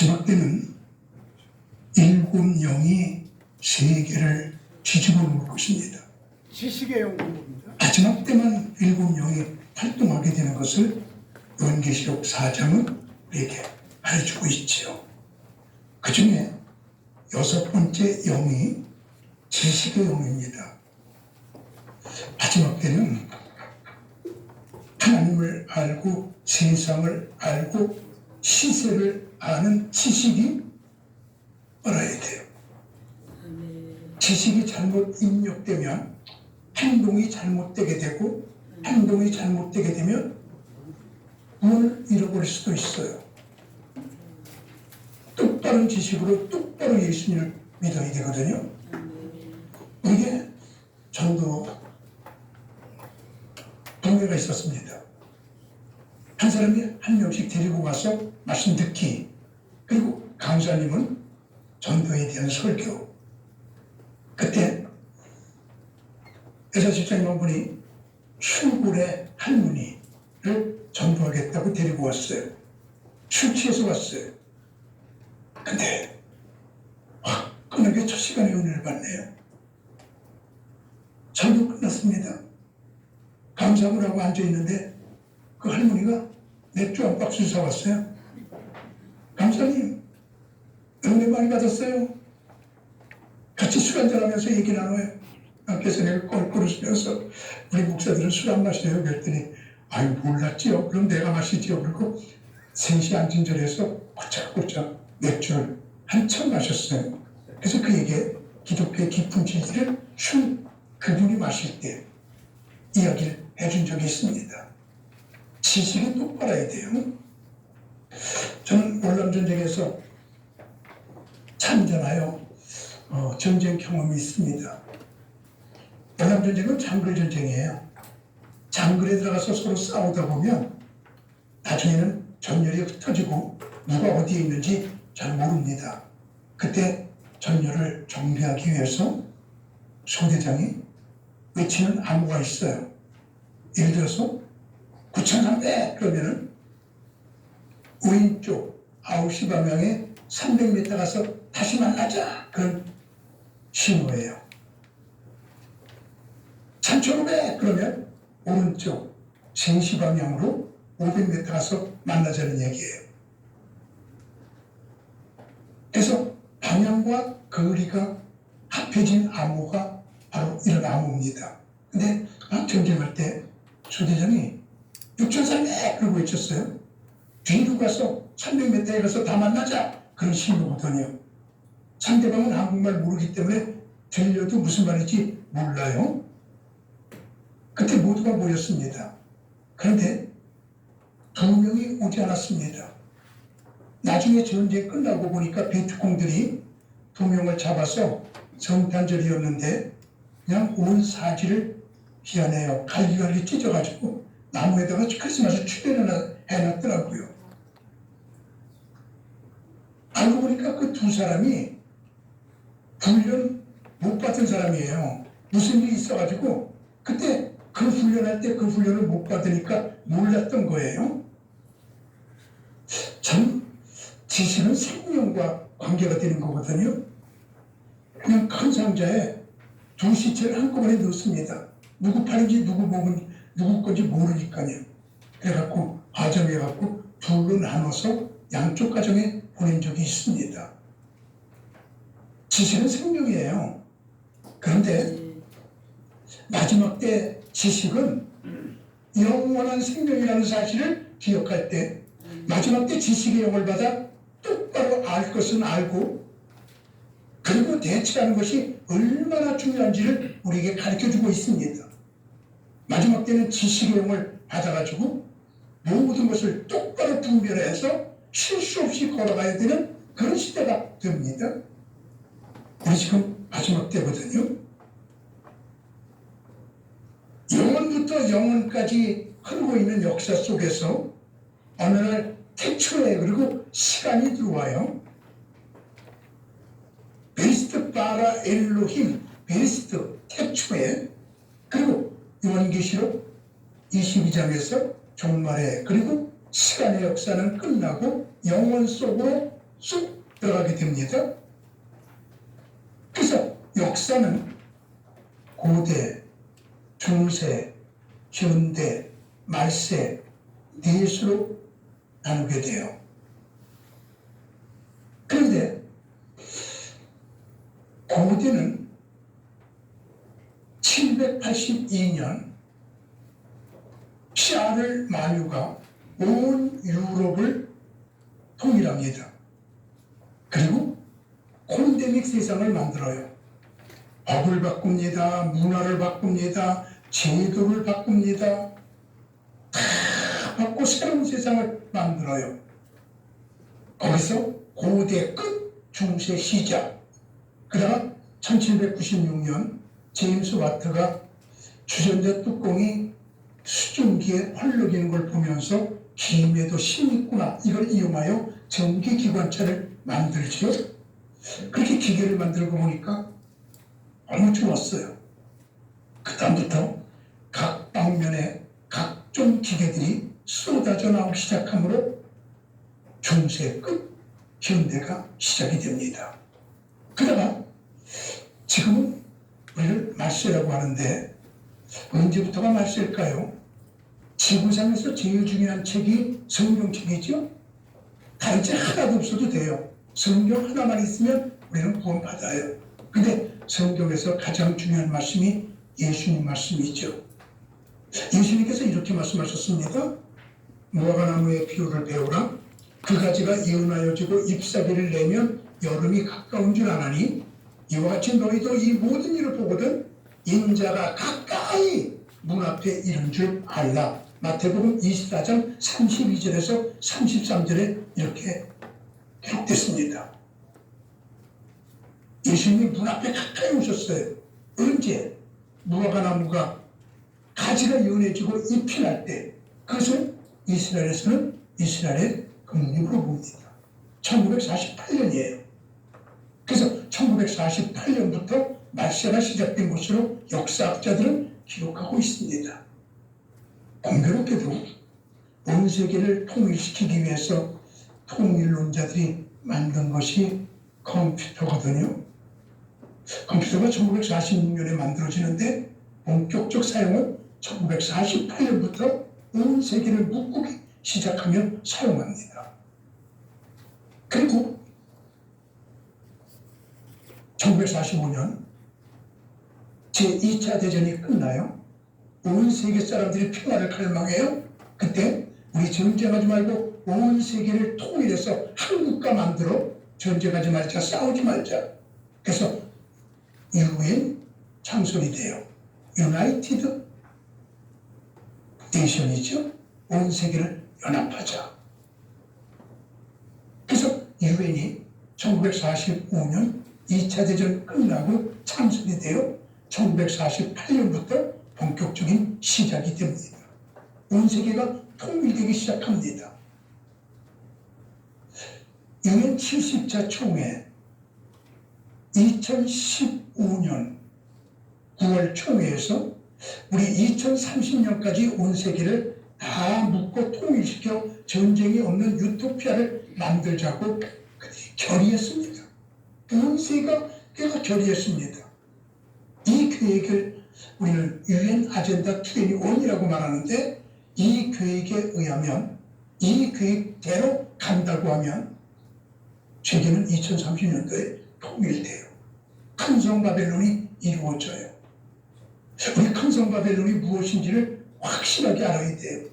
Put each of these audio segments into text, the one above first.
마지막 때는 일곱 영이 세계를 뒤집어 놓을 것입니다. 지식의 영 공부입니다. 마지막 때만 일곱 영이 활동하게 되는 것을 요한계시록 4장은 우리에게 알려주고 있지요. 그 중에 여섯 번째 영이 지식의 영입니다. 마지막 때는 하나님을 알고 세상을 알고 시세를 아는 지식이 알아야 돼요. 지식이 잘못 입력되면 행동이 잘못되게 되고, 행동이 잘못되게 되면 구원을 잃어버릴 수도 있어요. 똑바른 지식으로 똑바로 예수님을 믿어야 되거든요. 우리에게 전도 동료가 있었습니다. 한 사람이 한 명씩 데리고 가서 말씀 듣기, 그리고 강사님은 전도에 대한 설교. 그때 여자 집사님 한 분이 슈골의 할머니를 전도하겠다고 데리고 왔어요. 술 취해서 왔어요. 근데 끝나게 첫 시간에 은혜를 받네요. 전도 끝났습니다. 감사를 하고 앉아있는데 그 할머니가 맥주 한 박스 사왔어요. 감사님, 은혜 많이 받았어요. 같이 술 한잔하면서 얘기 나눠요. 그래서 내가 꼴꼴 웃으면서 우리 목사들은 술 안 마셔요. 그랬더니 아유 몰랐지요. 그럼 내가 마시지요. 그리고 셋이 앉은 자리에서 꼬짝꼬짝 맥주를 한참 마셨어요. 그래서 그에게 기독교의 깊은 진리를 술 그분이 마실 때 이야기를 해준 적이 있습니다. 지식이 똑바라야 돼요. 저는 월남전쟁에서 참전하여 전쟁 경험이 있습니다. 월남전쟁은 장글전쟁이에요. 장글에 들어가서 서로 싸우다 보면 나중에는 전열이 흩어지고 누가 어디에 있는지 잘 모릅니다. 그때 전열을 정리하기 위해서 소대장이 외치는 암호가 있어요. 예를 들어서 9,300 그러면은 왼쪽 9시 방향에 300m 가서 다시 만나자, 그런 신호예요. 3,500 그러면 오른쪽 3시 방향으로 500m 가서 만나자는 얘기예요. 그래서 방향과 거리가 합해진 암호가 바로 이런 암호입니다. 근데 전쟁할 때 소대장이 6,300 그러고 외쳤어요. 뒤로 가서 300m에 가서 다 만나자, 그런 신호거든요. 상대방은 한국말 모르기 때문에 들려도 무슨 말인지 몰라요. 그때 모두가 모였습니다. 그런데 2명이 오지 않았습니다. 나중에 전쟁 끝나고 보니까 베트콩들이 2명을 잡아서 성탄절이었는데 그냥 온 사지를 희한해요. 갈기갈기 찢어가지고 나무에다가 크리스마스 추배를 해놨더라고요. 알고 보니까 그 2사람이 훈련 못 받은 사람이에요. 무슨 일이 있어가지고 그때 그 훈련할 때 그 훈련을 못 받으니까 몰랐던 거예요. 참 지식은 생명과 관계가 되는 거거든요. 그냥 큰 상자에 2시체를 한꺼번에 넣습니다. 누구 팔인지 누구 몸은 누구 건지 모르니까요. 그래갖고 가정해갖고 둘로 나눠서 양쪽 가정에 보낸 적이 있습니다. 지식은 생명이에요. 그런데 마지막 때 지식은 영원한 생명이라는 사실을 기억할 때, 마지막 때 지식의 영을 받아 똑바로 알 것은 알고 그리고 대처하는 것이 얼마나 중요한지를 우리에게 가르쳐주고 있습니다. 마지막 때는 지식의 영을 받아가지고 모든 것을 똑바로 분별해서 실수 없이 걸어가야 되는 그런 시대가 됩니다. 우리 지금 마지막 때거든요. 영원부터 영원까지 흐르고 있는 역사 속에서 어느 날 태초에 그리고 시간이 들어와요. 베스트 바라 엘로힘, 베스트 태초에, 그리고 요한계시록 22장에서 종말에, 그리고 시간의 역사는 끝나고 영원 속으로 쑥 들어가게 됩니다. 그래서 역사는 고대, 중세, 현대, 말세, 네 수로 나누게 돼요. 그런데 고대는 782년 샤를 마류가 온 유럽을 통일합니다. 그리고 콘데믹 세상을 만들어요. 법을 바꿉니다. 문화를 바꿉니다. 제도를 바꿉니다. 다 바꾸고 새로운 세상을 만들어요. 거기서 고대 끝, 중세 시작. 그러다가 1796년 제임스 와트가 주전자 뚜껑이 수증기에 펄럭이는 걸 보면서 김에도 힘이 있구나, 이걸 이용하여 전기기관차를 만들죠. 그렇게 기계를 만들고 보니까 너무 좋았어요. 그 다음부터 각 방면에 각종 기계들이 쏟아져 나오기 시작하므로 중세 끝 현대가 시작이 됩니다. 그러다가 지금은 우리를 말세라고 하는데 언제부터가 말세일까요? 지구상에서 제일 중요한 책이 성경책이죠. 다른 책 하나도 없어도 돼요. 성경 하나만 있으면 우리는 구원받아요. 근데 성경에서 가장 중요한 말씀이 예수님 말씀이죠. 예수님께서 이렇게 말씀하셨습니다. 무화과나무의 비유를 배우라. 그 가지가 이어나여지고 잎사귀를 내면 여름이 가까운 줄 아나니 이와 같이 너희도 이 모든 일을 보거든 인자가 가까이 문 앞에 이른 줄 알라. 마태복음 24장 32절에서 33절에 이렇게 기록됐습니다. 예수님이 문 앞에 가까이 오셨어요. 언제? 무화과나무가 가지가 연해지고 잎이 날 때, 그것을 이스라엘에서는 이스라엘의 국립으로 봅니다. 1948년이에요. 그래서 1948년부터 말세가 시작된 것으로 역사학자들은 기록하고 있습니다. 공교롭게도 온 세계를 통일시키기 위해서 통일론자들이 만든 것이 컴퓨터거든요. 컴퓨터가 1946년에 만들어지는데 본격적 사용은 1948년부터 온 세계를 묶기 시작하며 사용합니다. 그리고 1945년 제2차 대전이 끝나요. 온 세계 사람들이 평화를 갈망해요. 그때 우리 전쟁하지 말고 온 세계를 통일해서 한 국가 만들어 전쟁하지 말자, 싸우지 말자. 그래서 UN 창설이 돼요. 유나이티드 네이션이죠. 온 세계를 연합하자. 그래서 UN이 1945년 2차 대전 끝나고 창설이 되어 1948년부터 본격적인 시작이 됩니다. 온 세계가 통일되기 시작합니다. UN 70차 총회 2015년 9월 총회에서 우리 2030년까지 온 세계를 다 묶고 통일시켜 전쟁이 없는 유토피아를 만들자고 결의했습니다. 온 세계가 결의했습니다. 이 계획을 우리는 UN 아젠다 21이라고 말하는데 이 계획에 의하면 이 계획대로 간다고 하면 세계는 2030년도에 통일돼요. 큰성 바벨론이 이루어져요. 우리 큰성 바벨론이 무엇인지를 확실하게 알아야 돼요.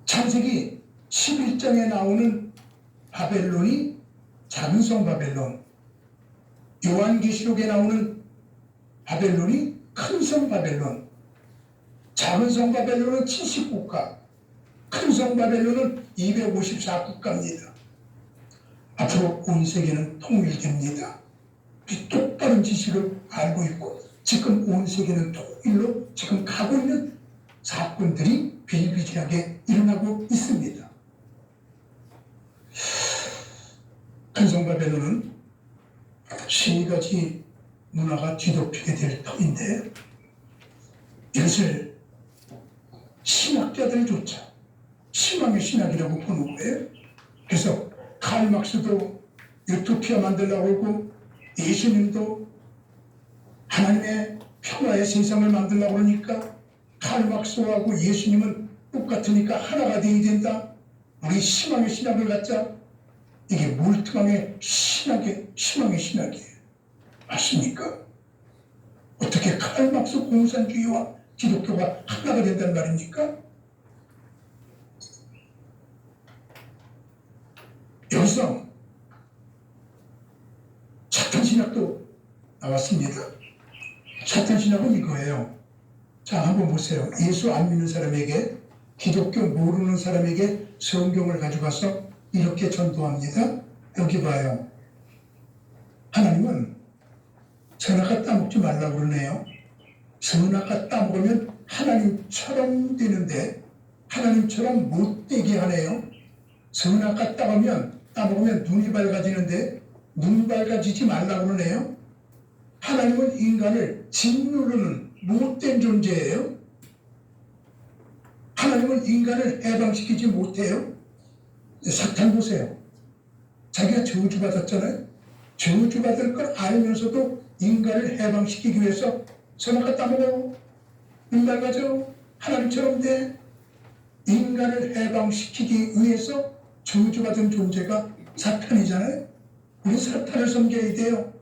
창세기 11장에 나오는 바벨론이 작은 성 바벨론, 요한계시록에 나오는 바벨론이 큰 성 바벨론, 작은 성 바벨론은 70국가, 큰 성 바벨론은 254국가입니다. 앞으로 온 세계는 통일됩니다. 우리 똑바른 지식을 알고 있고 지금 온 세계는 통일로 지금 가고 있는 사건들이 비일비재하게 일어나고 있습니다. 큰 성 바벨론은 세 가지 문화가 뒤덮이게 될 터인데 이것을 신학자들조차 희망의 신학이라고 보는 거예요. 그래서 칼 막스도 유토피아 만들려고 그러고 예수님도 하나님의 평화의 세상을 만들려고 그러니까 칼 막스하고 예수님은 똑같으니까 하나가 되어야 된다. 우리 희망의 신학을 갖자. 이게 몰트망의 희망의 신학이에요. 맞습니까? 어떻게 칼 막스 공산주의와 기독교가 하나가 된다는 말입니까? 여기서 사탄 신학도 나왔습니다. 사탄 신학은 이거예요. 자, 한번 보세요. 예수 안 믿는 사람에게, 기독교 모르는 사람에게 성경을 가져가서 이렇게 전도합니다. 여기 봐요. 하나님은 선악과 따먹지 말라고 그러네요. 선악과 따먹으면 하나님처럼 되는데 하나님처럼 못되게 하네요. 선악과 따먹으면 눈이 밝아지는데 눈 밝아지지 말라고 그러네요. 하나님은 인간을 짓누르는 못된 존재예요. 하나님은 인간을 해방시키지 못해요. 사탄 보세요. 자기가 저주받았잖아요. 저주받을 걸 알면서도 인간을 해방시키기 위해서 선악과 따먹어. 눈 밝아져. 하나님처럼 돼. 인간을 해방시키기 위해서 저주받은 존재가 사탄이잖아요. 우리 사탄을 섬겨야 돼요.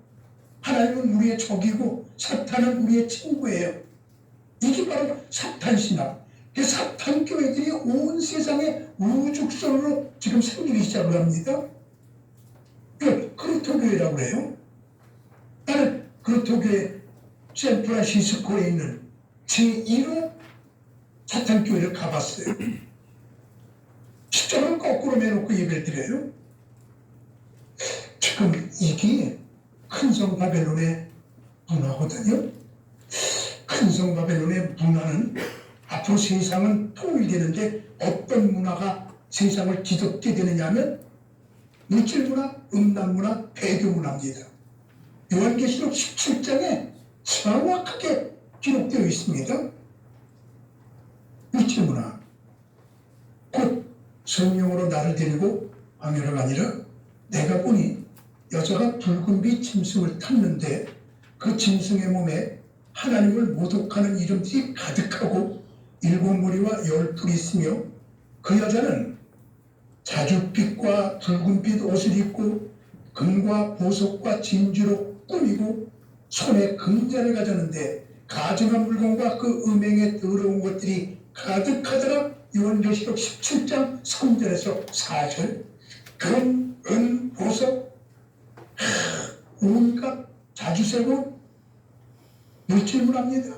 하나님은 우리의 적이고 사탄은 우리의 친구예요. 이게 바로 사탄 신학. 사탄 교회들이 온 세상에 우죽선으로 지금 생기기 시작을 합니다. 이걸 크루토교회라고 해요. 나는 크루토교회 샌프란시스코에 있는 제1호 사탄교회를 가봤어요. 십자가를 거꾸로 매놓고 예배를 드려요. 지금 이게 큰성 바벨론의 문화거든요. 큰성 바벨론의 문화는 앞으로 세상은 통일되는데 어떤 문화가 세상을 뒤덮게 되느냐 하면 물질문화, 음란문화, 배교문화입니다. 요한계시록 17장에 정확하게 기록되어 있습니다. 물질문화, 곧 성령으로 나를 데리고 광야로 가니라. 내가 보니 여자가 붉은 빛 짐승을 탔는데 그 짐승의 몸에 하나님을 모독하는 이름들이 가득하고 7무리와 10뿔이 있으며 그 여자는 자줏빛과 붉은빛 옷을 입고 금과 보석과 진주로 꾸미고 손에 금자를 가졌는데 가증한 물건과 그 음행에 더러운 것들이 가득하더라. 요한계시록 17장 3절에서 4절. 금, 은, 보석, 온갖 자주세고 물질문화입니다.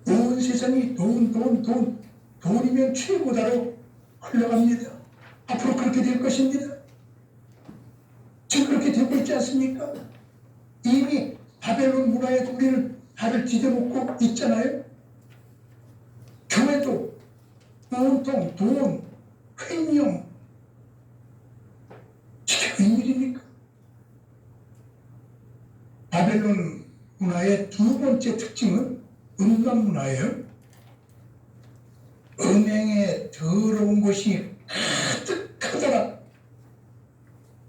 온 세상이 돈이면 최고다로 흘러갑니다. 앞으로 그렇게 될 것입니다. 지금 그렇게 되고 있지 않습니까? 이미 바벨론 문화에 우리는 발을 디뎌놓고 있잖아요. 교회도 온통 돈, 횡령, 이게 웬일입니까? 바벨론 문화의 두 번째 특징은 음란 문화예요. 음행에 더러운 것이 가득하더라.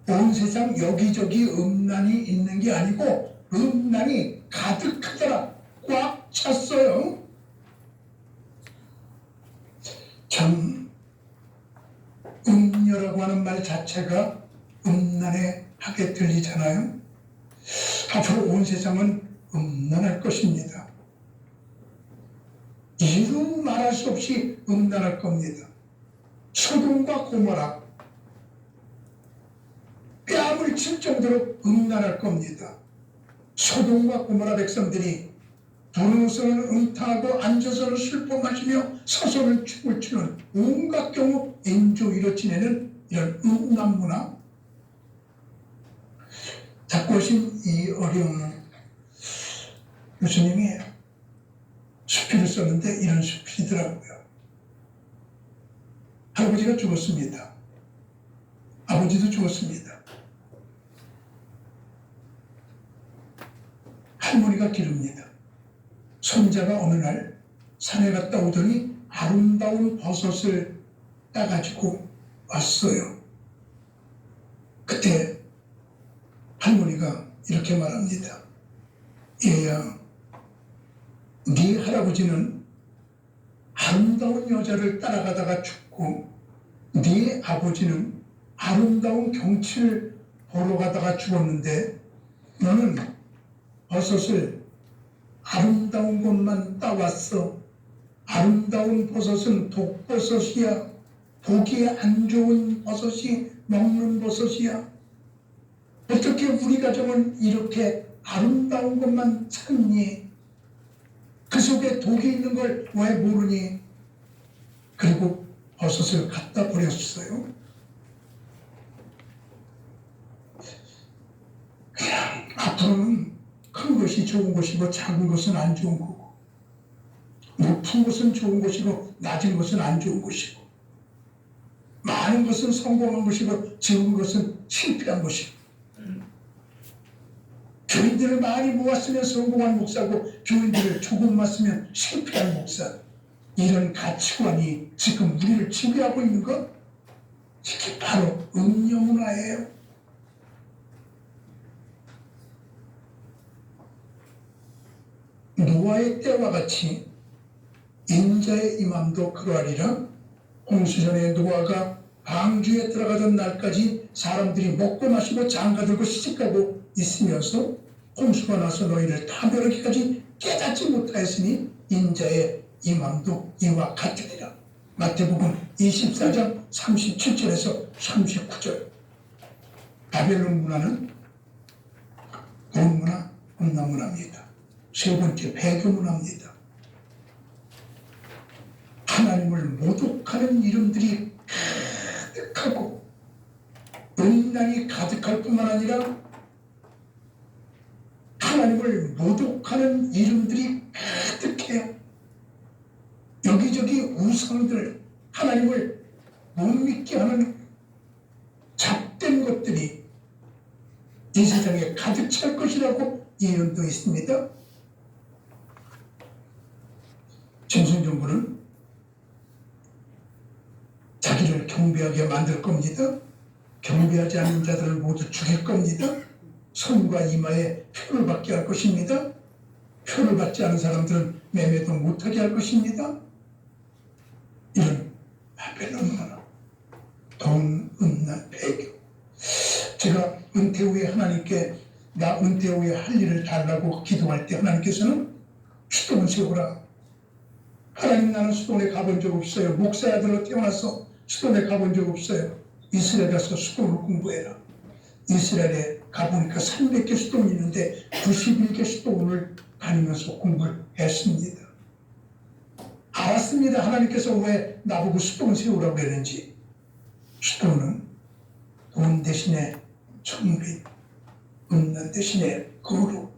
온 세상 여기저기 음란이 있는 게 아니고 음란이 가득하더라. 꽉 찼어요. 참 음녀라고 하는 말 자체가 음란에 하게 들리잖아요. 앞으로 온 세상은 음란할 것입니다. 이루 말할 수 없이 음란할 겁니다. 소돔과 고모라 뺨을 칠 정도로 음란할 겁니다. 소돔과 고모라 백성들이 부르서는 음탕하고 앉아서는 슬퍼 마시며 서서는 춤을 추는 온갖 경우 인조위로 지내는 이런 음란 문화. 갖고 오신 이 어려운 교수님이 수필을 썼는데 이런 수필이더라고요. 할아버지가 죽었습니다. 아버지도 죽었습니다. 할머니가 기릅니다. 손자가 어느 날 산에 갔다 오더니 아름다운 버섯을 따가지고 왔어요. 그때 할머니가 이렇게 말합니다. 얘야, 네 할아버지는 아름다운 여자를 따라가다가 죽고 네 아버지는 아름다운 경치를 보러 가다가 죽었는데 너는 버섯을 아름다운 곳만 따왔어. 아름다운 버섯은 독버섯이야. 보기에 안 좋은 버섯이 먹는 버섯이야. 어떻게 우리 가정은 이렇게 아름다운 것만 찾니? 그 속에 독이 있는 걸 왜 모르니? 그리고 버섯을 갖다 버렸어요. 그냥 앞으로는 큰 것이 좋은 것이고 작은 것은 안 좋은 거고, 높은 것은 좋은 것이고 낮은 것은 안 좋은 것이고, 많은 것은 성공한 것이고 적은 것은 실패한 것이고, 교인들을 많이 모았으면 성공한 목사고 교인들을 조금 모았으면 실패한 목사, 이런 가치관이 지금 우리를 지배하고 있는 것, 이게 바로 음녀문화예요. 노아의 때와 같이 인자의 임함도 그러하리라. 홍수전에 노아가 방주에 들어가던 날까지 사람들이 먹고 마시고 장가들고 시집가고 있으면서 홍수가 나서 너희를 다 멸하기까지 깨닫지 못하였으니 인자의 임함도 이와 같으리라. 마태복음 24장 37절에서 39절. 바벨론 문화는 돈 문화, 음란 문화입니다. 세 번째 배교 문화입니다. 하나님을 모독하는 이름들이 가득하고 음란이 가득할 뿐만 아니라 하나님을 모독하는 이름들이 가득해요. 여기저기 우상들, 하나님을 못 믿게 하는 잡된 것들이 이 세상에 가득 찰 것이라고 예언도 있습니다. 전선 정부는 자기를 경배하게 만들 겁니다. 경배하지 않는 자들을 모두 죽일 겁니다. 손과 이마에 표를 받게 할 것입니다. 표를 받지 않은 사람들은 매매도 못하게 할 것입니다. 이런 바벨론 문화, 돈, 음란, 배교. 제가 은퇴 후에 하나님께 나 은퇴 후에 할 일을 달라고 기도할 때 하나님께서는 수도원 세우라. 하나님, 나는 수도원에 가본 적 없어요. 목사 아들로 태어나서 수도원에 가본 적 없어요. 이스라엘 가서 수도원을 공부해라. 이스라엘에 가보니까 300개 수도원이 있는데 91개 수도원을 다니면서 공부를 했습니다. 알았습니다. 하나님께서 왜 나보고 수도원 세우라고 했는지. 수도원은 돈 대신에 청빈, 음란 대신에 거룩,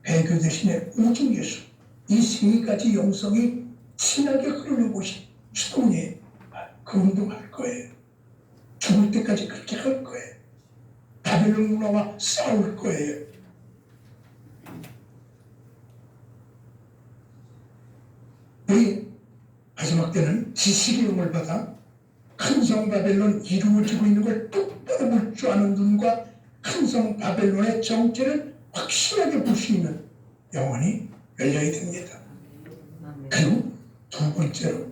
배교 대신에 오중예수, 이 세 가지 영성이 친하게 흐르는 곳이 수도원이에요. 그 운동할 거예요. 죽을 때까지 그렇게 할 거예요. 바벨론 문화와 싸울 거예요. 우리 마지막 때는 지식의 영을 받아 큰 성 바벨론 이루어지고 있는 걸 똑바로 볼 줄 아는 눈과 큰 성 바벨론의 정체를 확실하게 볼 수 있는 영혼이 열려야 됩니다. 그리고 두 번째로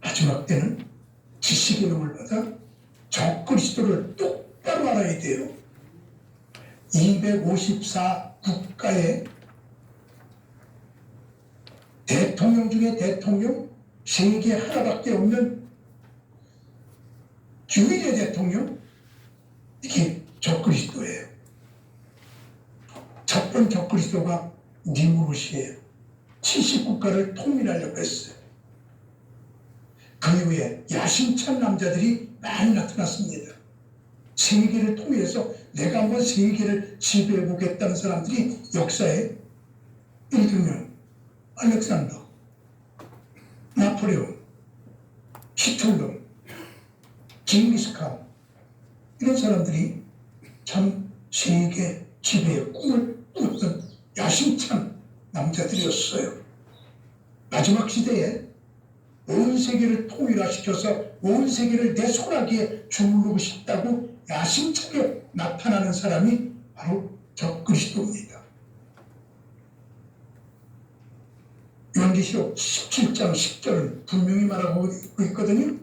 마지막 때는 지식의 영을 받아 적그리스도를 똑바로 알아야 돼요. 254 국가의 대통령 중에 대통령, 세계 하나밖에 없는 유일의 대통령, 이게 적그리스도예요. 첫 번째 적그리스도가 니무롯이에요. 70국가를 통일하려고 했어요. 그 이후에 야심찬 남자들이 많이 나타났습니다. 세계를 통일해서 내가 한번 세계를 지배해보겠다는 사람들이 역사에 1등명 알렉산더, 나폴레옹, 히틀러, 징기스칸, 이런 사람들이 참 세계 지배의 꿈을 꾸었던 야심찬 남자들이었어요. 마지막 시대에 온 세계를 통일화시켜서 온 세계를 내 손아귀에 주무르고 싶다고 야심차게 나타나는 사람이 바로 적그리스도입니다. 요한계시록 17장 10절은 분명히 말하고 있거든요.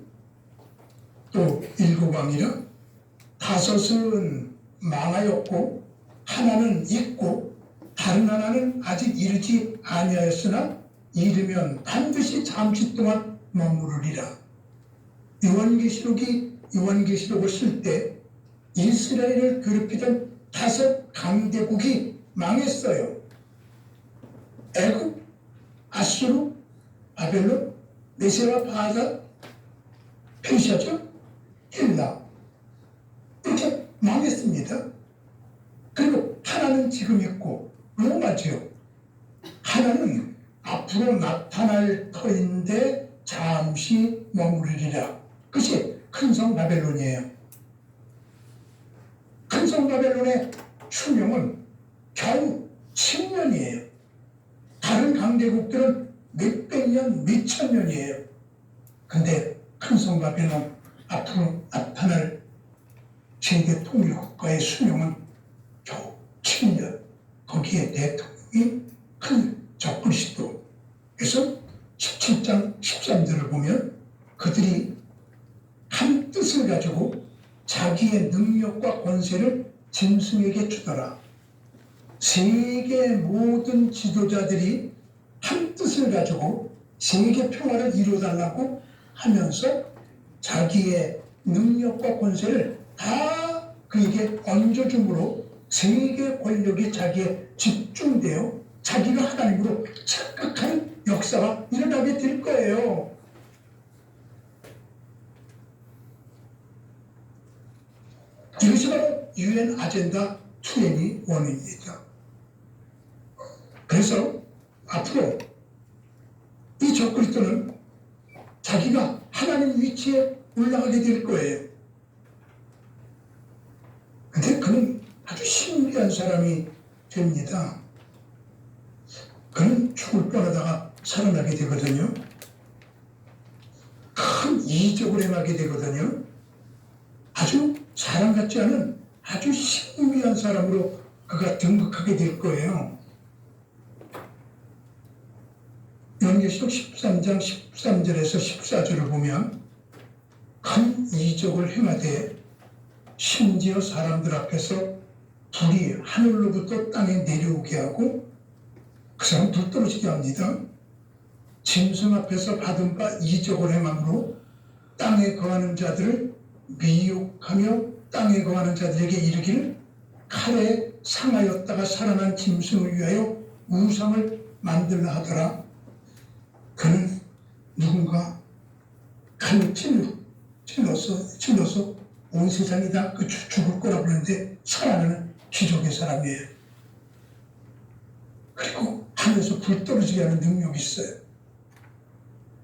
또 7왕이라 다섯은 망하였고 하나는 있고 다른 하나는 아직 이르지 아니하였으나 이르면 반드시 잠시 동안 머무르리라. 요한계시록을 쓸 때 이스라엘을 괴롭히던 5 강대국이 망했어요. 애굽, 아수르, 바벨론, 메세와 바하다, 페르시아죠, 헬라, 이렇게 망했습니다. 그리고 하나는 지금 있고 로마죠. 하나는 앞으로 나타날 터인데 잠시 머무르리라. 그것이 큰성 바벨론이에요. 큰성 바벨론의 수명은 겨우 10년이에요. 다른 강대국들은 몇백 년, 몇천 년이에요. 근데 큰성 바벨론 앞으로 나타날 세계 통일국가의 수명은 겨우 7년. 거기에 대통령이 큰 적그리스도. 그래서 17장 13절을 보면 그들이 한 뜻을 가지고 자기의 능력과 권세를 짐승에게 주더라. 세계 모든 지도자들이 한 뜻을 가지고 세계 평화를 이루어달라고 하면서 자기의 능력과 권세를 다 그에게 얹어줌으로 세계 권력이 자기에 집중되어 자기가 하나님으로 착각하는 역사가 일어나게 될 거예요. 이것이 바로 UN 아젠다 21입니다. 그래서 앞으로 이 적그리스도는 자기가 하나님 위치에 올라가게 될 거예요. 근데 그는 아주 신비한 사람이 됩니다. 그는 죽을 뻔하다가 살아나게 되거든요. 큰 이적을 행하게 되거든요. 아주 사람 같지 않은 아주 신비한 사람으로 그가 등극하게 될 거예요. 요한계시록 13장 13절에서 14절을 보면 큰 이적을 행하되 심지어 사람들 앞에서 불이 하늘로부터 땅에 내려오게 하고 그 사람 불 떨어지게 합니다. 짐승 앞에서 받은 바 이적을 행함으로 땅에 거하는 자들을 미혹하며 땅에 거하는 자들에게 이르기를 칼에 상하였다가 살아난 짐승을 위하여 우상을 만들라 하더라. 그는 누군가 칼로 찔러서 온 세상이 다 죽을 거라고 그러는데 살아나는 기적의 사람이에요. 그리고 하늘에서 불 떨어지게 하는 능력이 있어요.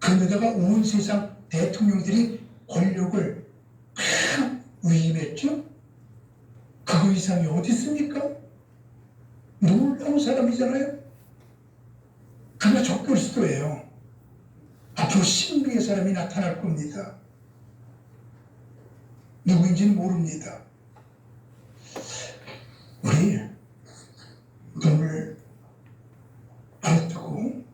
그런데다가 온 세상 대통령들이 권력을 막 위임했죠. 그거 이상이 어디 있습니까? 놀라운 사람이잖아요. 그가 적그리스도예요. 앞으로 신비의 사람이 나타날 겁니다. 누구인지는 모릅니다. 우리 눈을 바로뜨고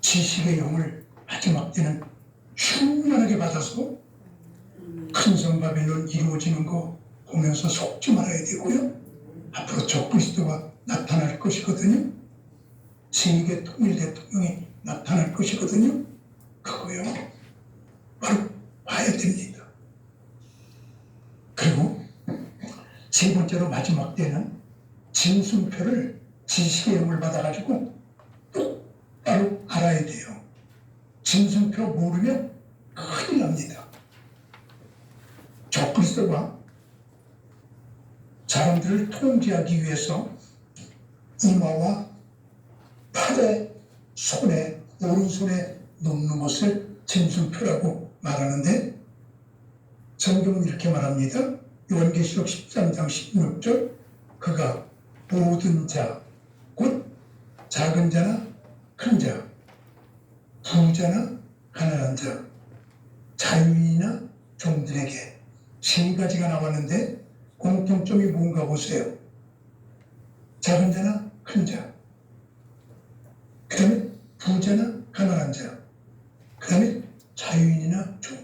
지식의 영을 마지막 때는 충만하게 받아서 큰성 바벨론 이루어지는 거 보면서 속지 말아야 되고요. 앞으로 적그리스도가 나타날 것이거든요. 세계 통일 대통령이 나타날 것이거든요. 그거요. 바로 봐야 됩니다. 그리고 세 번째로 마지막 때는 짐승표를 지식의 영을 받아가지고 똑바로 알아야 돼요. 짐승표 모르면 큰일 납니다. 적그리스도가 사람들을 통제하기 위해서 이마와 팔에 손에 오른손에 놓는 것을 짐승표라고 말하는데 성경은 이렇게 말합니다. 요한계시록 13장 16절 그가 모든 자 곧 작은 자나 큰 자, 부자나 가난한 자, 자유인이나 종들에게 세 가지가 나왔는데 공통점이 뭔가 보세요. 작은 자나 큰 자, 그 다음에 부자나 가난한 자, 그 다음에 자유인이나 종.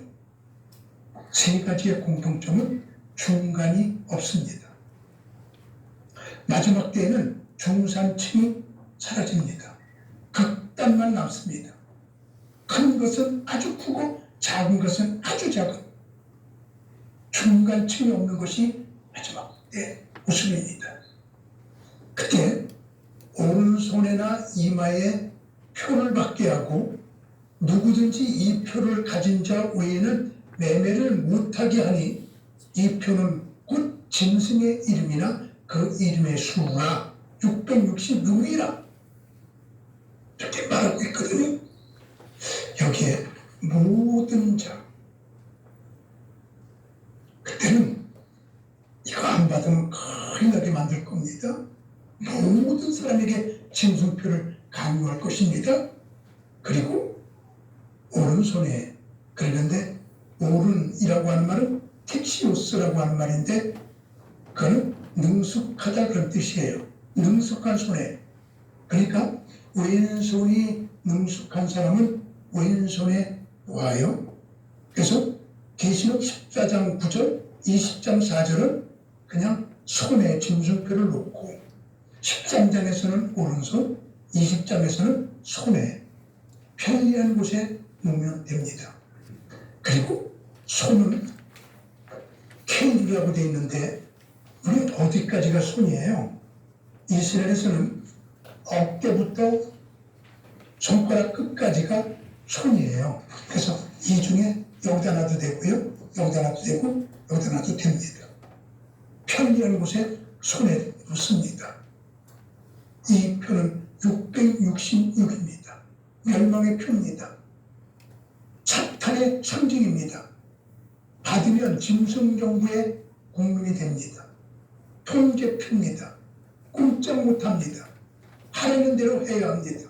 세 가지의 공통점은 중간이 없습니다. 마지막 때에는 중산층이 사라집니다. 극단만 남습니다. 큰 것은 아주 크고 작은 것은 아주 작은 중간층이 없는 것이 마지막 때 모습입니다. 그때 오른손에나 이마에 표를 받게 하고 누구든지 이 표를 가진 자 외에는 매매를 못하게 하니 이 표는 곧 짐승의 이름이나 그 이름의 수가 666이라 이렇게 말하고 있거든요. 여기에 모든 자, 그때는 이거 안 받으면 큰일 나게 만들 겁니다. 모든 사람에게 짐승표를 강요할 것입니다. 그리고 오른손에, 그러는데 오른이라고 하는 말은 텍시오스라고 하는 말인데 그거는 능숙하다 그런 뜻이에요. 능숙한 손에. 그러니까 왼손이 능숙한 사람은 왼손에 놓아요. 그래서 계시록 14장 9절, 20장 4절은 그냥 손에 짐승표를 놓고 13장에서는 오른손, 20장에서는 손에 편리한 곳에 놓으면 됩니다. 그리고 손은 케일이라고 되어 있는데 우리 어디까지가 손이에요? 이스라엘에서는 어깨부터 손가락 끝까지가 손이에요. 그래서 이 중에 여기다 놔도 되고요. 여기다 놔도 되고 여기다 놔도 됩니다. 편리한 곳에 손에 놓습니다. 이 표는 666입니다. 멸망의 표입니다. 사탄의 상징입니다. 받으면 짐승정부의 국민이 됩니다. 통제표입니다. 꼼짝 못합니다. 하라는 대로 해야 합니다.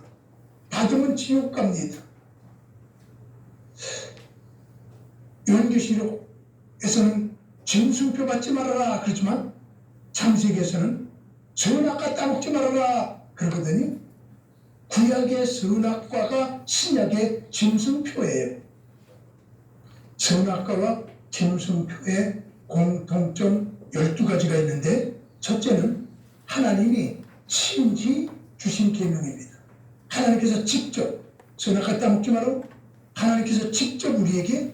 받으면 지옥 갑니다. 요한계시록에서는 짐승표 받지 말아라 그러지만 창세기에서는 선악과 따먹지 말아라 그러거든요. 구약의 선악과가 신약의 짐승표예요. 선악과와 짐승표의 공통점 12가지가 있는데 첫째는 하나님이 친히 주신 계명입니다. 하나님께서 직접 선악과 따먹지 마라. 하나님께서 직접 우리에게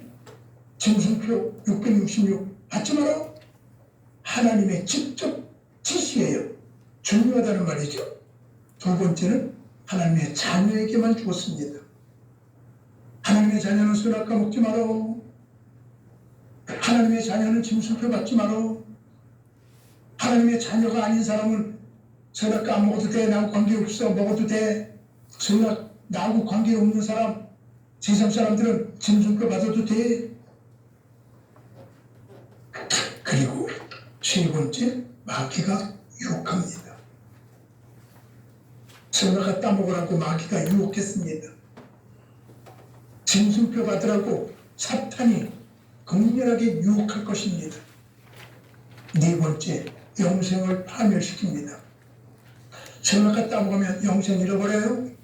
짐승표 666 받지 마라. 하나님의 직접 지시예요. 중요하다는 말이죠. 두 번째는 하나님의 자녀에게만 주었습니다. 하나님의 자녀는 선악과 먹지 마라. 하나님의 자녀는 짐승표 받지 마라. 하나님의 자녀가 아닌 사람은 선악과 안 먹어도 돼. 나하고 관계없어. 먹어도 돼. 선악 나하고 관계없는 사람, 세상 사람들은 짐승표 받아도 돼. 그리고 세 번째, 마귀가 유혹합니다. 선악과 따먹으라고 마귀가 유혹했습니다. 짐승표 받으라고 사탄이 극렬하게 유혹할 것입니다. 네 번째, 영생을 파멸시킵니다. 선악과 따먹으면 영생 잃어버려요.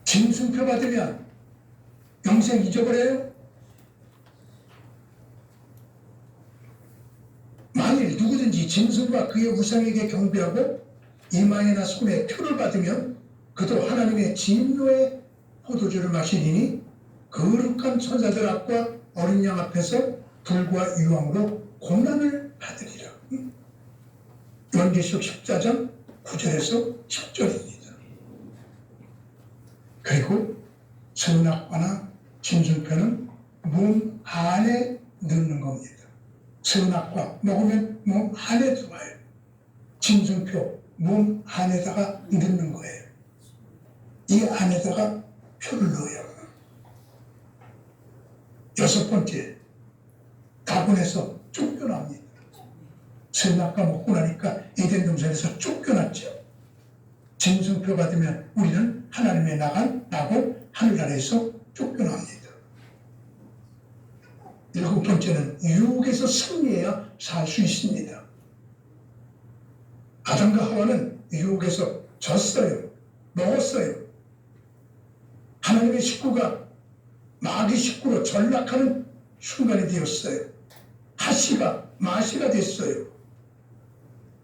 짐승표 받으면 영생 잊어버려요. 만일 누구든지 짐승과 그의 우상에게 경배하고 이마에나 손에 표를 받으면 그도 하나님의 진노의 포도주를 마시리니 거룩한 천사들 앞과 어린 양 앞에서 불과 유황으로 고난을 받으리라. 요한계시록 14장 9절에서 10절입니다. 그리고 선악과나 짐승표는 몸 안에 넣는 겁니다. 선악과 먹으면 몸 안에 들어와요. 짐승표 몸 안에다가 넣는 거예요. 이 안에다가 표를 넣어요. 여섯 번째, 가본에서 쫓겨납니다. 선악과 먹고 나니까 에덴 동산에서 쫓겨났죠. 짐승표 받으면 우리는 하나님의 나고 하늘나라에서 쫓겨납니다. 7번째는 유혹에서 승리해야 살 수 있습니다. 아담과 하와는 유혹에서 졌어요. 먹었어요. 하나님의 식구가 마귀 식구로 전락하는 순간이 되었어요. 하시가 마시가 됐어요.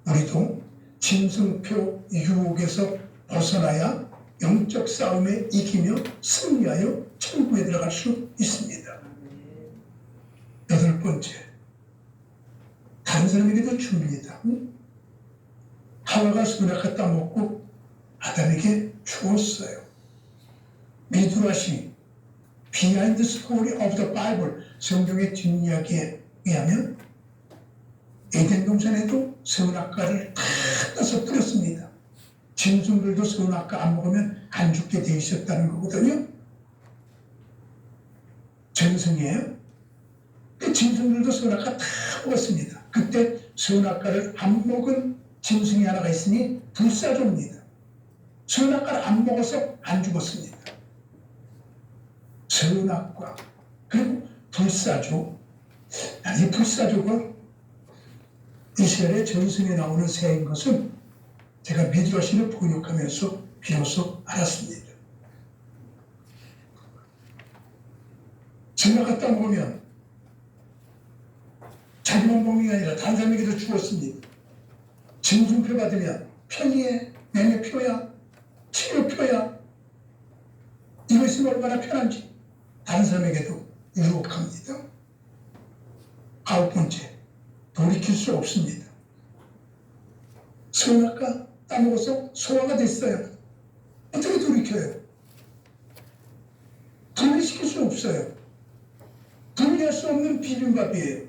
우리도 짐승표 유혹에서 벗어나야 영적 싸움에 이기며 승리하여 천국에 들어갈 수 있습니다. 8번째, 다른 사람에게도 줍니다. 하와가 선악과 따먹고 아담에게 주었어요. 미드라시 Behind the Story of the Bible 성경의 뒷이야기에 의하면 에덴 동산에도 선악과를 다 따서 뿌렸습니다. 짐승들도 선악과 안 먹으면 안 죽게 돼 있었다는 거거든요. 전승이에요. 그 짐승들도 선악과 다 먹었습니다. 그때 선악과를 안 먹은 짐승이 하나가 있으니 불사조입니다. 선악과를 안 먹어서 안 죽었습니다. 선악과 그리고 불사조. 이 불사조가 이스라엘의 전승에 나오는 새인 것은 제가 미드라시를 번역하면서 비로소 알았습니다. 선악과 따먹으면 자기만 먹는 게 아니라 다른 사람에게도 죽었습니다. 짐승표 받으면 편의해, 명예표야, 치료표야. 이것이 얼마나 편한지 다른 사람에게도 유혹합니다. 9번째, 돌이킬 수 없습니다. 선악과 따먹어서 소화가 됐어요. 어떻게 돌이켜요? 분리시킬 수 없어요. 분리할 수 없는 비빔밥이에요.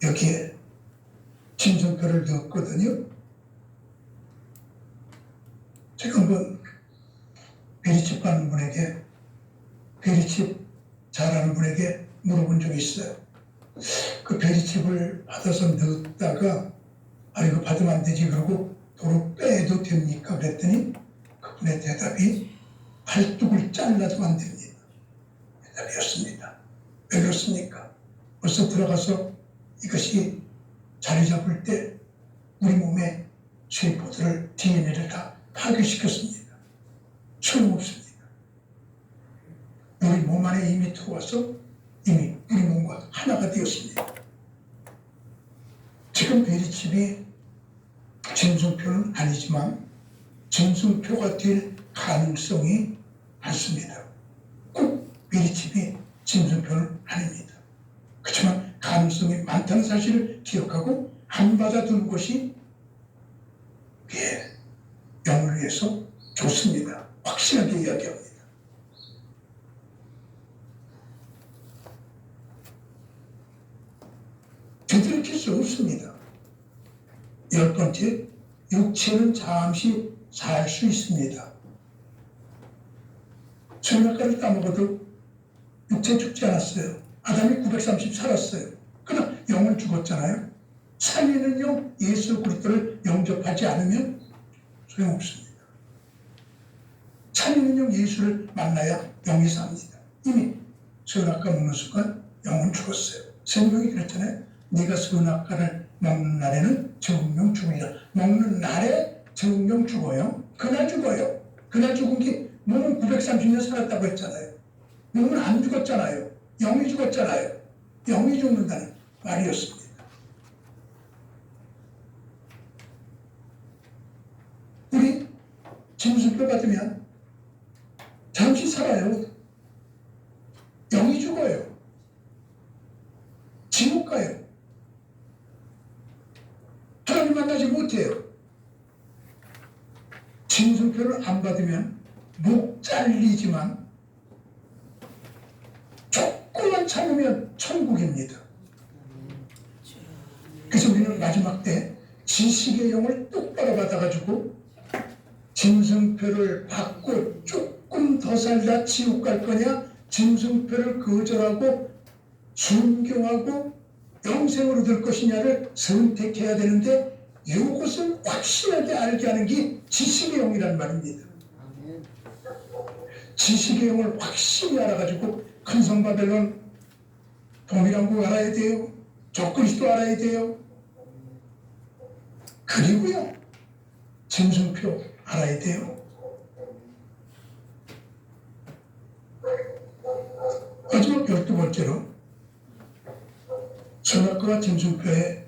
여기에 짐승표를 넣었거든요. 제가 한번 베리칩 가는 분에게, 베리칩 잘하는 분에게 물어본 적이 있어요. 그 베리칩을 받아서 넣었다가 이거 받으면 안 되지 그러고 도로 빼도 됩니까? 그랬더니 그분의 대답이 팔뚝을 잘라도 안 됩니다. 대답이었습니다. 왜 그렇습니까? 벌써 들어가서 이것이 자리 잡을 때 우리 몸의 쇠포들을 DNA를 다 파괴시켰습니다. 소용없습니다. 우리 몸 안에 이미 들어와서 이미 우리 몸과 하나가 되었습니다. 지금 베리칩이 짐승표는 아니지만 짐승표가 될 가능성이 많습니다. 꼭 베리칩이 짐승표는 아닙니다. 그렇지만 가능성이 많다는 사실을 기억하고 안 받아두는 것이 영을 위해서 좋습니다. 확실하게 이야기합니다. 되돌이킬 수 없습니다. 10번째, 육체는 잠시 살 수 있습니다. 선악과를 따먹어도 육체 죽지 않았어요. 아담이 930 살았어요. 그러나 영은 죽었잖아요. 살리는 영, 예수 그리스도를 영접하지 않으면 소용없습니다. 살리는 영 예수를 만나야 영이 삽니다. 이미 선악과 먹는 순간 영은 죽었어요. 성경이 그랬잖아요. 네가 선악과를 먹는 날에는 정령 죽으리라. 먹는 날에 정령 죽어요. 그날 죽어요. 그날 죽은 게 몸은 930년 살았다고 했잖아요. 몸은 안 죽었잖아요. 영이 죽었잖아요. 영이 죽는다는 말이었습니다. 우리 짐승표 받으면 잠시 살아요. 영이 죽어요. 지옥 가요. 하나님 만나지 못해요. 짐승표를 안 받으면 목 잘리지만 조금만 참으면 천국입니다. 그래서 우리는 마지막 때 지식의 영을 똑바로 받아가지고 짐승표를 받고 조금 더 살다 지옥 갈 거냐, 짐승표를 거절하고 순교하고 영생으로 될 것이냐를 선택해야 되는데 이것을 확실하게 알게 하는 게 지식의 영이란 말입니다. 지식의 영을 확실히 알아가지고 큰 성 바벨론 동일왕국 알아야 돼요. 적그리스도 알아야 돼요. 그리고요 짐승표 알아야 돼요. 마지막 12번째로 선악과와 짐승표의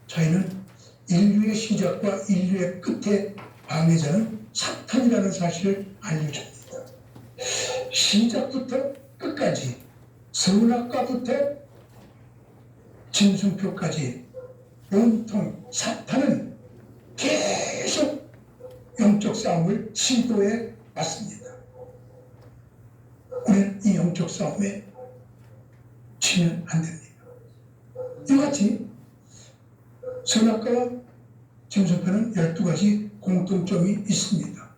차이는 인류의 시작과 인류의 끝의 방해자는 사탄이라는 사실을 알려줍니다. 시작부터 끝까지 선악과부터 짐승표까지 온통 사탄은 계속 영적 싸움을 시도해 왔습니다. 우리는 이 영적 싸움에 지면 안 됩니다. 이같이 선악과와 짐승표는 12가지 공통점이 있습니다.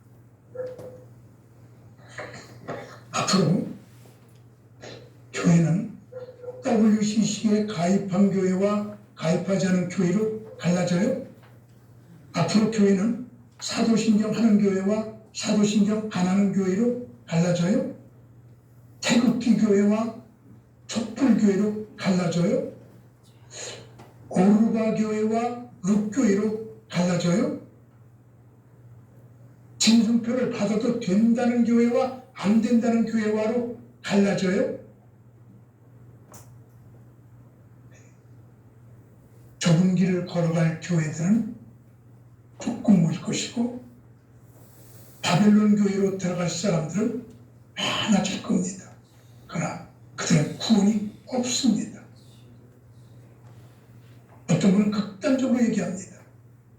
앞으로 교회는 WCC에 가입한 교회와 가입하지 않은 교회로 갈라져요. 앞으로 교회는 사도신경 하는 교회와 사도신경 안 하는 교회로 갈라져요. 태극기 교회와 촛불교회로 갈라져요. 오르바 교회와 룩교회로 갈라져요. 짐승표를 받아도 된다는 교회와 안 된다는 교회와로 갈라져요. 좁은 길을 걸어갈 교회들은 북구무일 것이고 바벨론 교회로 들어갈 사람들은 많아질 겁니다. 그러나 그들은 구원이 없습니다. 어떤 분은 극단적으로 얘기합니다.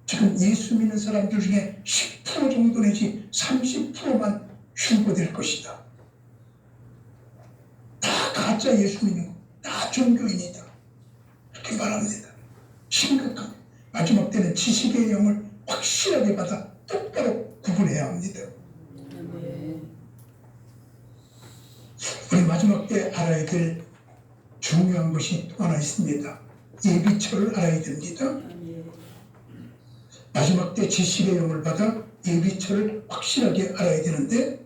지금 예수 믿는 사람들 중에 10% 정도 내지 30%만 흉보될 것이다. 다 가짜 예수 믿는 거, 다 종교인이다. 이렇게 말합니다. 심각합니다. 마지막 때는 지식의 영을 확실하게 받아 똑바로 구분해야 합니다. 우리 마지막 때 알아야 될 중요한 것이 또 하나 있습니다. 예비처를 알아야 됩니다. 마지막 때 지식의 영을 받아 예비처를 확실하게 알아야 되는데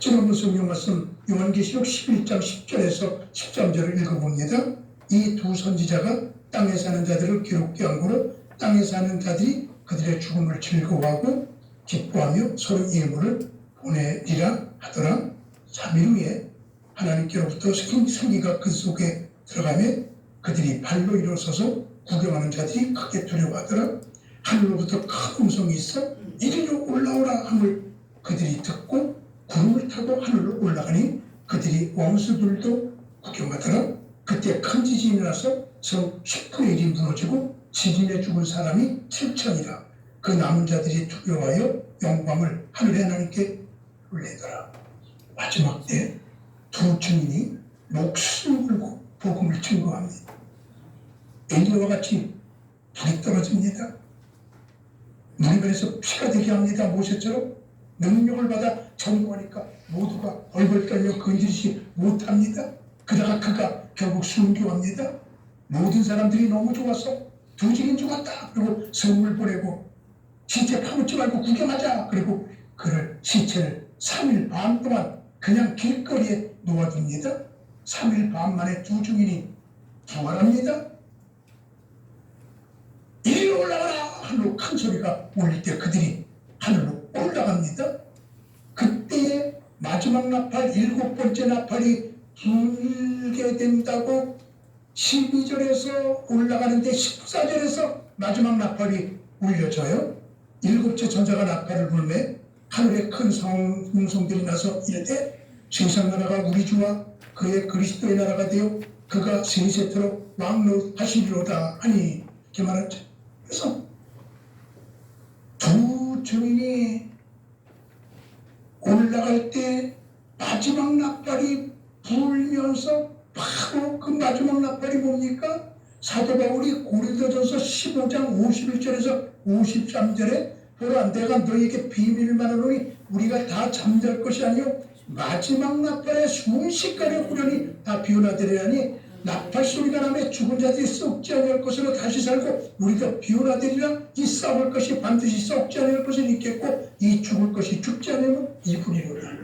지난번 성경 말씀 요한계시록 11장 10절에서 13절을 읽어봅니다. 이 두 선지자가 땅에 사는 자들을 기롭게 한 거로 땅에 사는 자들이 그들의 죽음을 즐거워하고 기뻐하며 서로 예물을 보내리라 하더라. 3일 후에 하나님께로부터 승기가 그 속에 들어가며 그들이 발로 일어서서 구경하는 자들이 크게 두려워하더라. 하늘로부터 큰 음성이 있어 이리로 올라오라 함을 그들이 듣고 구름을 타고 하늘로 올라가니 그들이 원수들도 구경하더라. 그때 큰 지진이 나서 성 10분의 1이 무너지고 지진에 죽은 사람이 7천이라. 그 남은 자들이 두려워하여 영광을 하늘의 하나님께 돌리더라. 마지막 때 두 증인이 목숨을 걸고 복음을 증거합니다. 엘리야와 같이 불이 떨어집니다. 물변에서 피가 되게 합니다. 모세처럼 능력을 받아 전구하니까 모두가 얼굴 떨며 건지지 못합니다. 그러다가 그가 결국 순교합니다. 모든 사람들이 너무 좋아서 두 증인 죽었다. 그리고 선물 보내고 시체 파묻지 말고 구경하자. 그리고 그를 시체를 3일 반 동안 그냥 길거리에 놓아둡니다. 3일 반 만에 두 증인이 부활합니다. 이리로 올라가라 하늘로 큰 소리가 울릴 때 그들이 하늘로 올라갑니다. 그때의 마지막 나팔 7번째 나팔이 불게 된다고 12절에서 올라가는데 14절에서 마지막 나팔이 울려져요. 7째 전사가 나팔을 불매 하늘에 큰 음성들이 나서 이르되 세상 나라가 우리 주와 그의 그리스도의 나라가 되어 그가 세세토록 왕노하시리로다 하니 이렇게 말하죠. 그래서 두 증인이 올라갈 때 마지막 나팔이 불면서 바로 그 마지막 나팔이 뭡니까? 사도 바울이 고린도전서 15장 51절에서 53절에 보라 내가 너희에게 비밀을 말하노니 우리가 다 잠잘 것이 아니요 마지막 나팔에 순식간에 후련히 다 비워나되리라니 나팔 소리가 나며 죽은 자들이 썩지 아니할 것으로 다시 살고 우리가 비운하되리라. 이 썩을 것이 반드시 썩지 아니할 것을 잊겠고 이 죽을 것이 죽지 않으면 이분이로라.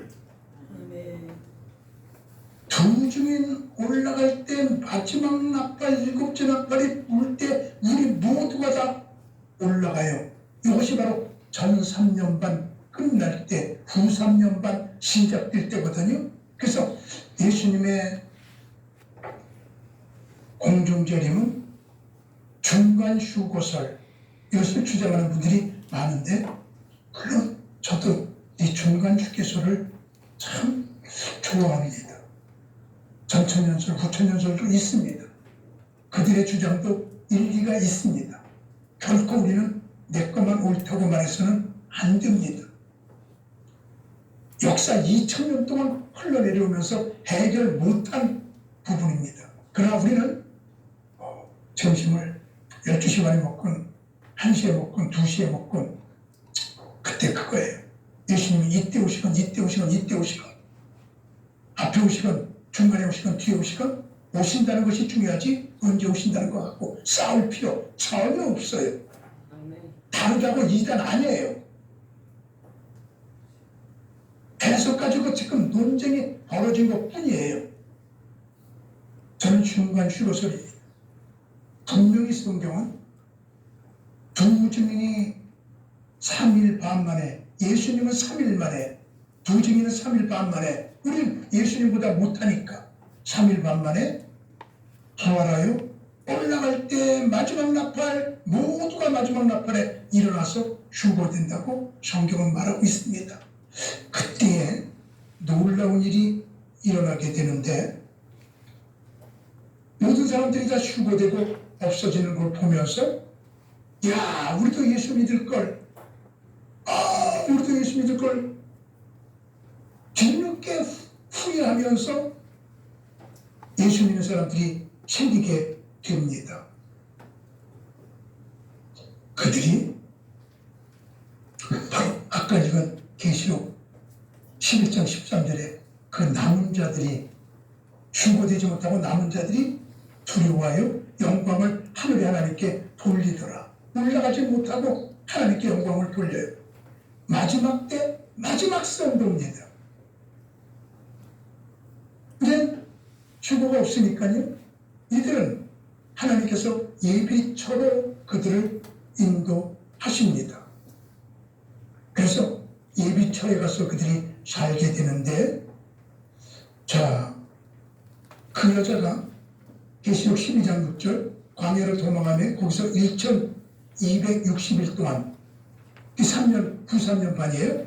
두 증인 올라갈 때 마지막 나팔 일곱째 나팔이 불 때 우리 모두가 다 올라가요. 이것이 바로 전 3년 반 끝날 때 후 3년 반 시작될 때거든요. 그래서 예수님의 공중재림은 중간 휴고설 이것을 주장하는 분들이 많은데 물론 저도 이 중간 휴게소를 참 좋아합니다. 전천연설, 후천연설도 있습니다. 그들의 주장도 일리가 있습니다. 결코 우리는 내 것만 옳다고 말해서는 안 됩니다. 역사 2000년 동안 흘러내려오면서 해결 못한 부분입니다. 그러나 우리는 점심을 12시 반에 먹건 1시에 먹건 2시에 먹건 그때 그거예요. 예수님이 이때 오시건 이때 오시건 이때 오시건 앞에 오시건 중간에 오시건 뒤에 오시건 오신다는 것이 중요하지 언제 오신다는 것 같고 싸울 필요 전혀 없어요. 다르다고 이단 아니에요. 계속 가지고 지금 논쟁이 벌어진 것 뿐이에요. 저는 중간 휴거설입니다. 분명히 성경은 두 증인이 3일 반 만에 예수님은 3일 만에 두 증인은 3일 반 만에 우리는 예수님보다 못하니까 3일 반 만에 부활하여 올라갈 때 마지막 나팔 모두가 마지막 나팔에 일어나서 휴거된다고 성경은 말하고 있습니다. 그때에 놀라운 일이 일어나게 되는데 모든 사람들이 다 휴거되고 없어지는 걸 보면서 야 우리도 예수 믿을걸 우리도 예수 믿을걸 뒤늦게 후회하면서 예수 믿는 사람들이 생기게 됩니다. 그들이 바로 아까 읽은 계시록 11장 13절에 그 남은 자들이 휴거되지 못하고 남은 자들이 두려워하여 영광을 하늘의 하나님께 돌리더라. 올라가지 못하고 하나님께 영광을 돌려요. 마지막 때 마지막 선도입니다. 이제 휴거가 없으니까요. 이들은 하나님께서 예비처로 그들을 인도하십니다. 그래서 예비처에 가서 그들이 살게 되는데 자, 그 여자가 계시록 12장 6절 광야를 도망하며 거기서 1260일 동안 이 3년, 후 3년 반이에요.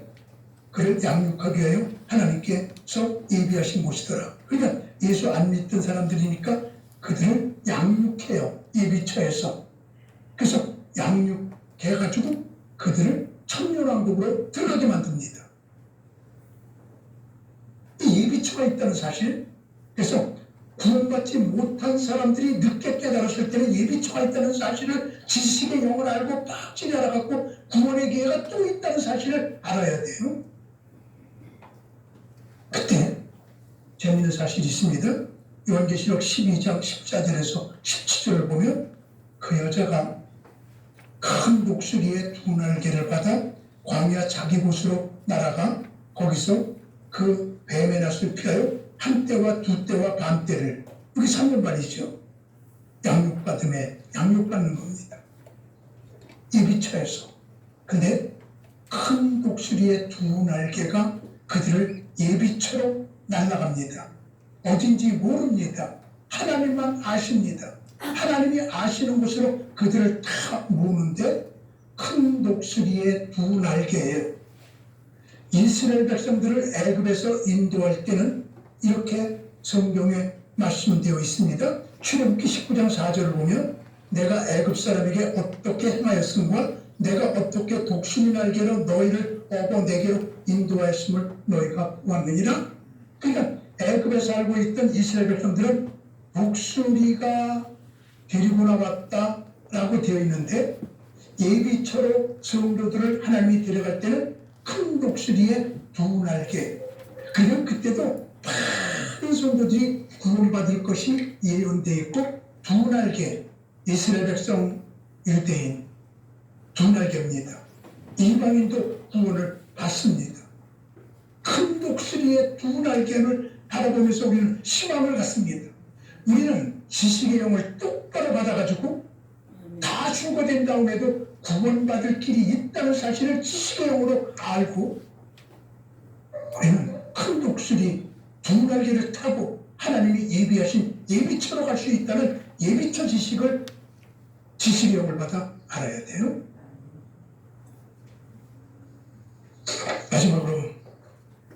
그를 양육하기 위하여 하나님께서 예비하신 곳이더라. 그러니까 예수 안 믿던 사람들이니까 그들을 양육해요. 예비처에서. 그래서 양육해가지고 그들을 천년왕국으로 들어가게 만듭니다. 이 예비처가 있다는 사실, 그래서 구원받지 못한 사람들이 늦게 깨달았을 때는 예비처가 있다는 사실을 지식의 영을 알고 빡질이 알아갖고 구원의 기회가 또 있다는 사실을 알아야 돼요. 그때 재미있는 사실이 있습니다. 요한계시록 12장 14절에서 17절을 보면 그 여자가 큰 독수리의 두 날개를 받아 광야 자기 곳으로 날아가 거기서 그 뱀의 낯을 피하여 한 때와 두 때와 반 때를 여기 3년 반이죠. 양육받는 겁니다. 예비처에서. 근데 큰 독수리의 두 날개가 그들을 예비처로 날아갑니다. 어딘지 모릅니다. 하나님만 아십니다. 하나님이 아시는 곳으로 그들을 다 모으는데 큰 독수리의 두 날개예요. 이스라엘 백성들을 애굽에서 인도할 때는 이렇게 성경에 말씀되어 있습니다. 출애굽기 19장 4절을 보면 내가 애굽 사람에게 어떻게 행하였음과 내가 어떻게 독수리 날개로 너희를 업어 내게로 인도하였음을 너희가 보았느니라. 그러니까 애굽에 살고 있던 이스라엘 백성들은 독수리가 데리고 나왔다라고 되어 있는데 예비처로 성도들을 하나님이 데려갈 때는 큰 독수리의 두 날개. 그리고 그때도 막 큰 성도들이 구원받을 것이 예언되어 있고 두 날개, 이스라엘 백성 유대인 두 날개입니다. 이방인도 구원을 받습니다. 큰 독수리의 두 날개를 바라보면서 우리는 희망을 갖습니다. 우리는 지식의 영을 똑바로 받아가지고 다 죽어된 다음에도 구원받을 길이 있다는 사실을 지식의 영으로 알고 우리는 큰 독수리 두 날개를 타고 하나님이 예비하신 예비처로 갈 수 있다는 예비처 지식을 지식의 영을 받아 알아야 돼요. 마지막으로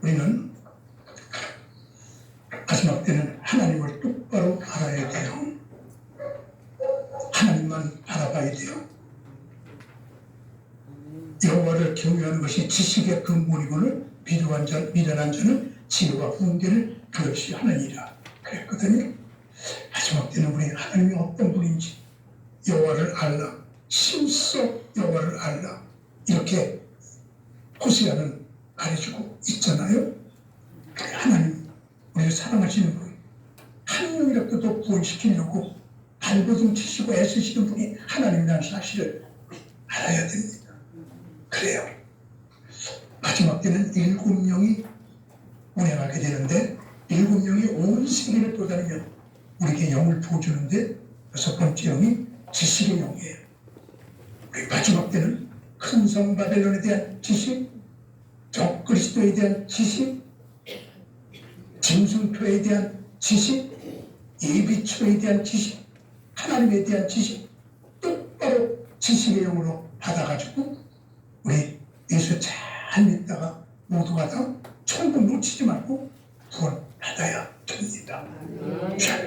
우리는 마지막 때는 하나님을 똑바로 알아야 돼요. 하나님만 바라봐야 돼요. 여호와를 경외하는 것이 지식의 근본이고는 미련한 자는 지혜와 훈계를 그것이하느니라 그랬거든요. 마지막 때는 우리 하나님이 어떤 분인지 여호와를 알라, 심써 여호와를 알라, 이렇게 호세아는 가르치고 있잖아요. 하나님, 우리를 사랑하시는 분, 한 명이라도 더 구원시키려고 발버둥 치시고 애쓰시는 분이 하나님이라는 사실을 알아야 됩니다. 그래요. 마지막 때는 7명이 운행하게 되는데 7명이 온 세계를 돌아다니며 우리에게 영을 부어주는데 6번째 영이 지식의 영이에요. 우리 마지막 때는 큰 성 바벨론에 대한 지식, 적그리스도에 대한 지식, 짐승표에 대한 지식, 예비처에 대한 지식, 하나님에 대한 지식 똑바로 지식의 영으로 받아가지고 우리 예수 잘 믿다가 모두가 다 천국 놓치지 말고 구원 받아야 됩니다. 자,